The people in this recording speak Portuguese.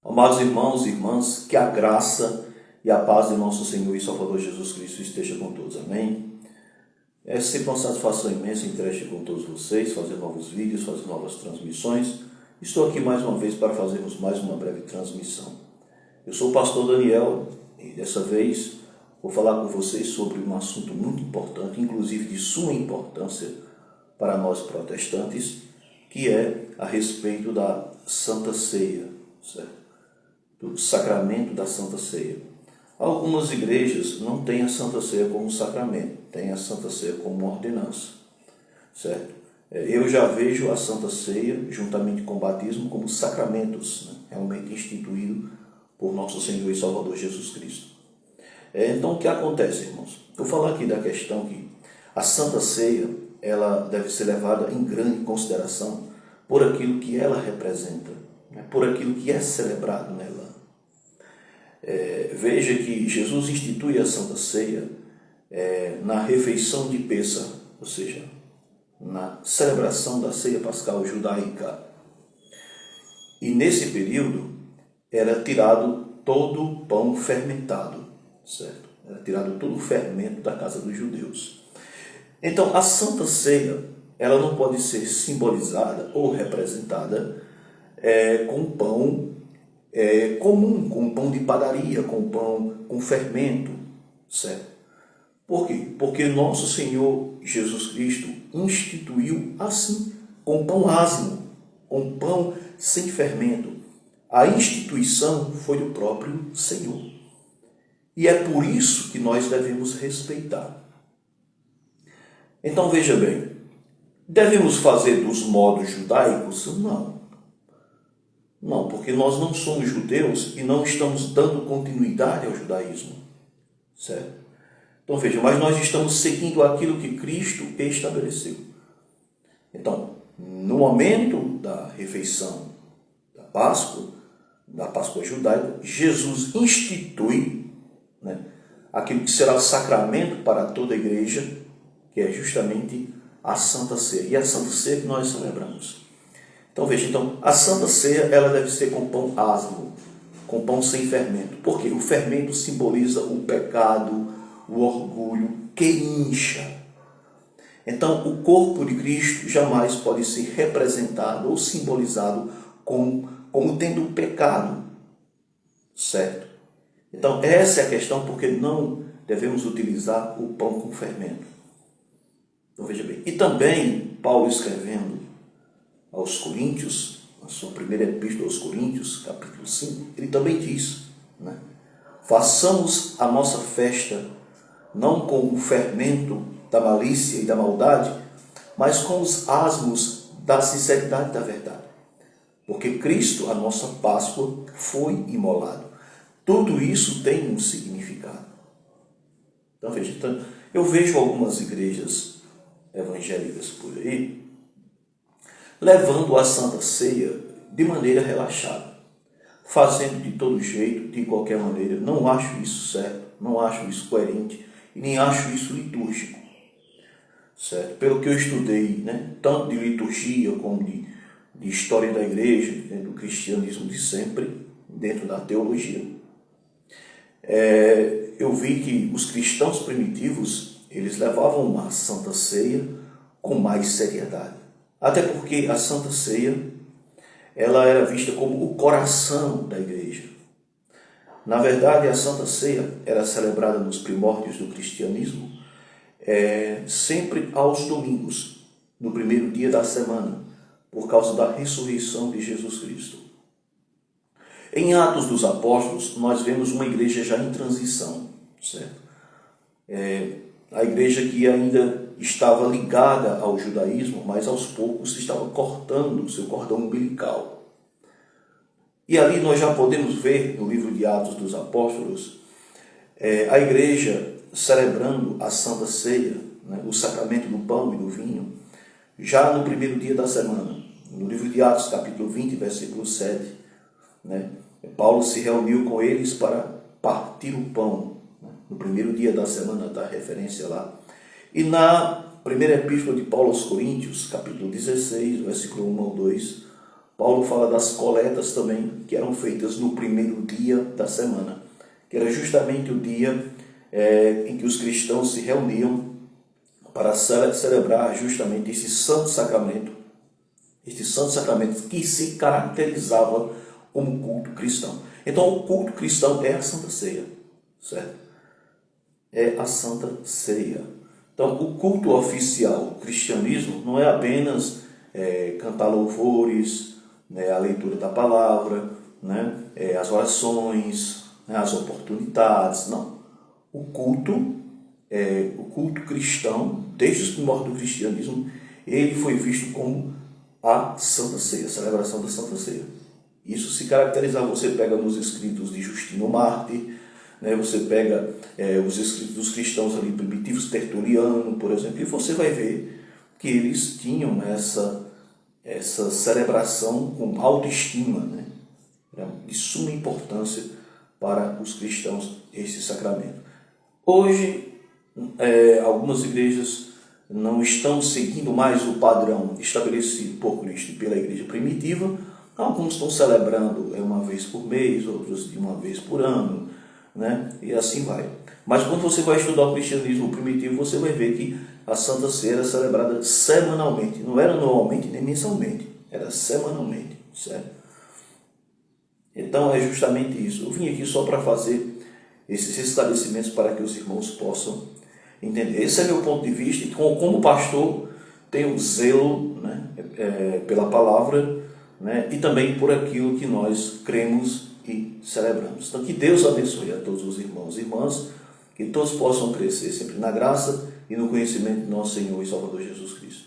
Amados irmãos e irmãs, que a graça e a paz de nosso Senhor e Salvador Jesus Cristo esteja com todos. Amém? É sempre uma satisfação imensa interagir com todos vocês, fazer novos vídeos, fazer novas transmissões. Estou aqui mais uma vez para fazermos mais uma breve transmissão. Eu sou o pastor Daniel e dessa vez vou falar com vocês sobre um assunto muito importante, inclusive de suma importância para nós protestantes, que é a respeito da Santa Ceia, certo? Do sacramento da Santa Ceia. Algumas igrejas não têm a Santa Ceia como sacramento, têm a Santa Ceia como uma ordenança, certo? Eu já vejo a Santa Ceia, juntamente com o batismo, como sacramentos, né? Realmente instituído por nosso Senhor e Salvador Jesus Cristo. Então, o que acontece, irmãos? Vou falar aqui da questão que a Santa Ceia, ela deve ser levada em grande consideração por aquilo que ela representa, né? Por aquilo que é celebrado nela. Veja que Jesus institui a Santa Ceia na refeição de Pêssar, ou seja, na celebração da ceia pascal judaica. E nesse período era tirado todo o pão fermentado, certo? Era tirado todo o fermento da casa dos judeus. Então, a Santa Ceia, ela não pode ser simbolizada ou representada com pão comum, com pão de padaria, com pão com fermento, certo? Por quê? Porque nosso Senhor Jesus Cristo instituiu assim, com pão asmo, com pão sem fermento. A instituição foi do próprio Senhor. E é por isso que nós devemos respeitar. Então veja bem, devemos fazer dos modos judaicos? Não, porque nós não somos judeus e não estamos dando continuidade ao judaísmo, certo? Então veja, mas nós estamos seguindo aquilo que Cristo estabeleceu. Então, no momento da refeição da Páscoa judaica, Jesus institui, né, aquilo que será sacramento para toda a igreja, que é justamente a Santa Ceia. E a Santa Ceia que nós celebramos. Então veja, a Santa Ceia ela deve ser com pão asmo, com pão sem fermento. Porque o fermento simboliza o pecado, o orgulho que incha. Então o corpo de Cristo jamais pode ser representado ou simbolizado como tendo pecado, certo? Então essa é a questão, porque não devemos utilizar o pão com fermento. Então veja bem, e também Paulo escrevendo aos Coríntios, na sua primeira epístola aos Coríntios, capítulo 5, ele também diz, né? Façamos a nossa festa não com o fermento da malícia e da maldade, mas com os asmos da sinceridade e da verdade. Porque Cristo, a nossa Páscoa, foi imolado. Tudo isso tem um significado. Então veja, eu vejo algumas igrejas evangélicas por aí, levando a Santa Ceia de maneira relaxada, fazendo de todo jeito, de qualquer maneira. Não acho isso certo, não acho isso coerente e nem acho isso litúrgico, certo? Pelo que eu estudei, né, tanto de liturgia como de história da igreja, né, do cristianismo de sempre, dentro da teologia, eu vi que os cristãos primitivos, eles levavam a Santa Ceia com mais seriedade. Até porque a Santa Ceia, ela era vista como o coração da igreja. Na verdade, a Santa Ceia era celebrada nos primórdios do cristianismo, sempre aos domingos, no primeiro dia da semana, por causa da ressurreição de Jesus Cristo. Em Atos dos Apóstolos, nós vemos uma igreja já em transição, certo? A igreja que ainda estava ligada ao judaísmo, mas aos poucos estava cortando o seu cordão umbilical. E ali nós já podemos ver, no livro de Atos dos Apóstolos, a igreja celebrando a Santa Ceia, né, o sacramento do pão e do vinho, já no primeiro dia da semana. No livro de Atos, capítulo 20, versículo 7, né, Paulo se reuniu com eles para partir o pão, né, no primeiro dia da semana, da referência lá. E na primeira epístola de Paulo aos Coríntios, capítulo 16, versículo 1 ao 2, Paulo fala das coletas também, que eram feitas no primeiro dia da semana, que era justamente o dia em que os cristãos se reuniam para celebrar justamente esse santo sacramento que se caracterizava como culto cristão. Então, o culto cristão é a Santa Ceia, certo? É a Santa Ceia. Então, o culto oficial do cristianismo não é apenas cantar louvores, né, a leitura da palavra, né, as orações, né, as oportunidades, não. O culto cristão, desde os primórdios do cristianismo, ele foi visto como a Santa Ceia, a celebração da Santa Ceia. Isso se caracterizava, você pega nos escritos de Justino Mártir, né, você pega os escritos dos cristãos ali primitivos, Tertuliano, por exemplo, e você vai ver que eles tinham essa celebração com autoestima, né, de suma importância para os cristãos, esse sacramento. Hoje, algumas igrejas não estão seguindo mais o padrão estabelecido por Cristo e pela igreja primitiva. Alguns estão celebrando uma vez por mês, outros de uma vez por ano, né? E assim vai. Mas quando você vai estudar o cristianismo primitivo, você vai ver que a Santa Ceia era celebrada semanalmente. Não era anualmente nem mensalmente, era semanalmente, certo? Então é justamente isso. Eu vim aqui só para fazer esses esclarecimentos para que os irmãos possam entender. Esse é meu ponto de vista. Então, como pastor, tenho zelo, né, pela palavra, né, e também por aquilo que nós cremos e celebramos. Então, que Deus abençoe a todos os irmãos e irmãs, que todos possam crescer sempre na graça e no conhecimento de nosso Senhor e Salvador Jesus Cristo.